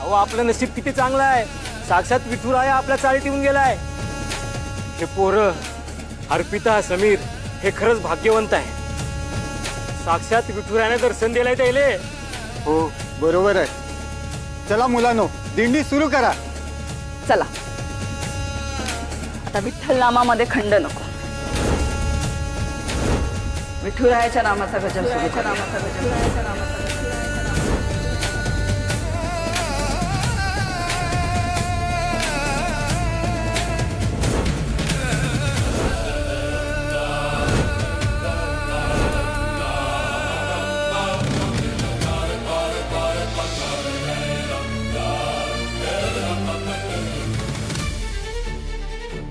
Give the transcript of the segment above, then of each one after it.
अहो आपलं नशीब किती चांगलं आहे, साक्षात विठुराया आपल्या चाळीत येऊन गेलाय. हे पोरं अर्पिता समीर हे खरंच भाग्यवंत आहे. साक्षात विठुरायाने दर्शन दिलंय त्याले. हो बरोबर आहे. चला मुलांनो, दिंडी सुरू करा. चला आता विठ्ठल नामामध्ये खंड नको. विठुरायाच्या नामाचा गजर सुरू करा.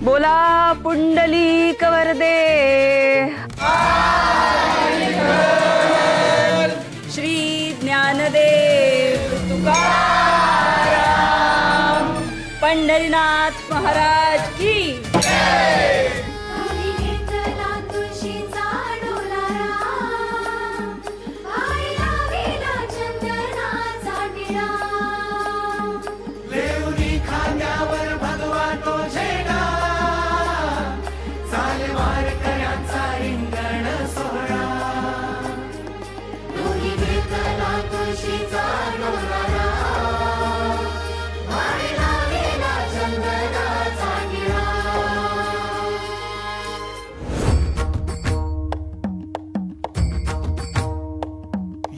बोला पुंडलिक वरदे. श्री ज्ञानदेव तुकाराम पंढरीनाथ महाराज की.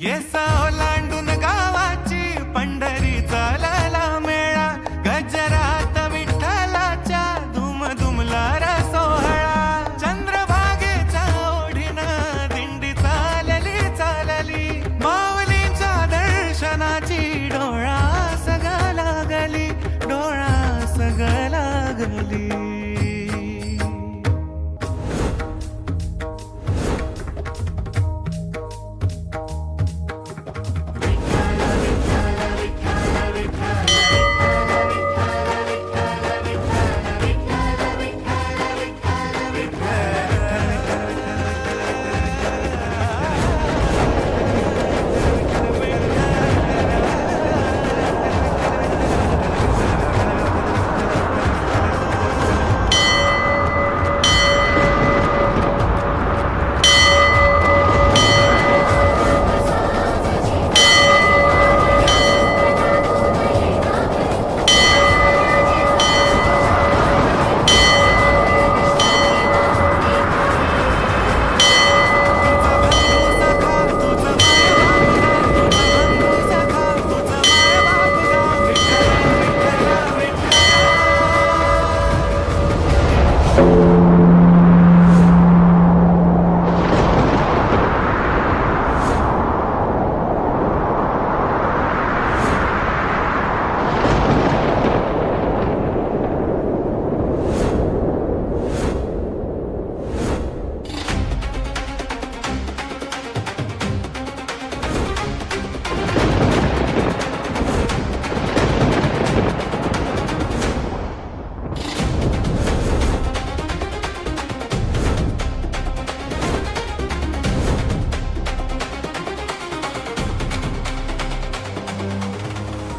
येसा ओलांडून गावाची पंढरी चालायला मेळा. गजरात विठ्ठलाच्या धुम धुमला सोहळा. चंद्रभागेच्या ओढीनं दिंडी चालली चालली. माऊलींच्या दर्शनाची डोळा सगळा लागली, डोळा सगळा लागली.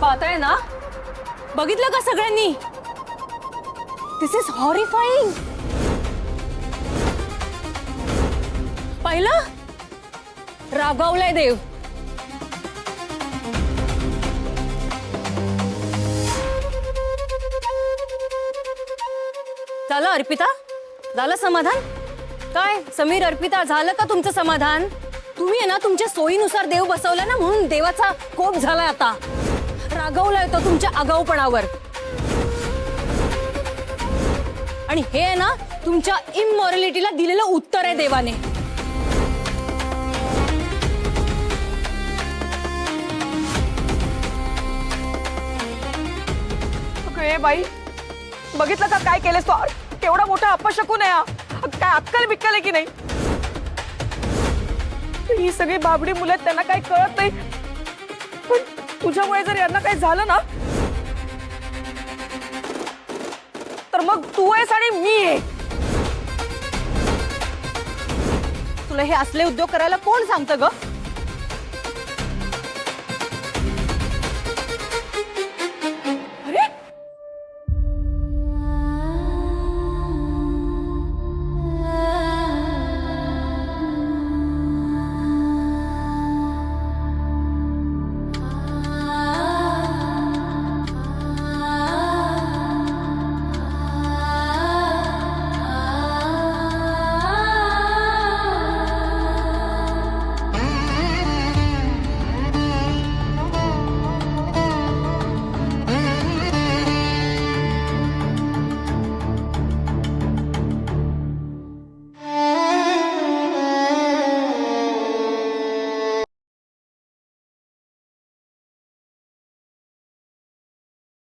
पाहताय ना, बघितलं का सगळ्यांनी? दिस इज हॉरिफाईंग. पाहिलं, रागावलाय देव. झालं अर्पिता, झालं समाधान? काय समीर, अर्पिता, झालं का तुमचं समाधान? तुम्ही आहे ना तुमच्या सोयीनुसार देव बसवला ना, म्हणून देवाचा कोप झालाय. आता रागवलाय तो तुमच्या आगाऊपणावर. आणि हे आहे ना तुमच्या इमॉरलिटीला दिलेलं उत्तर आहे देवाने. अरे बाई, बघितलं का काय केलंस तू? केवढा मोठा अपशकुन आहे हा. काय अक्कल बिक्कल आहे की नाही? ही सगळी बाबडी मुलं आहेत, त्यांना काही कळत नाही. पण तुझ्यामुळे जर यांना काही झालं ना, तर मग तू आहेस आणि मी आहे. तुला हे असले उद्योग करायला कोण सांगतं ग?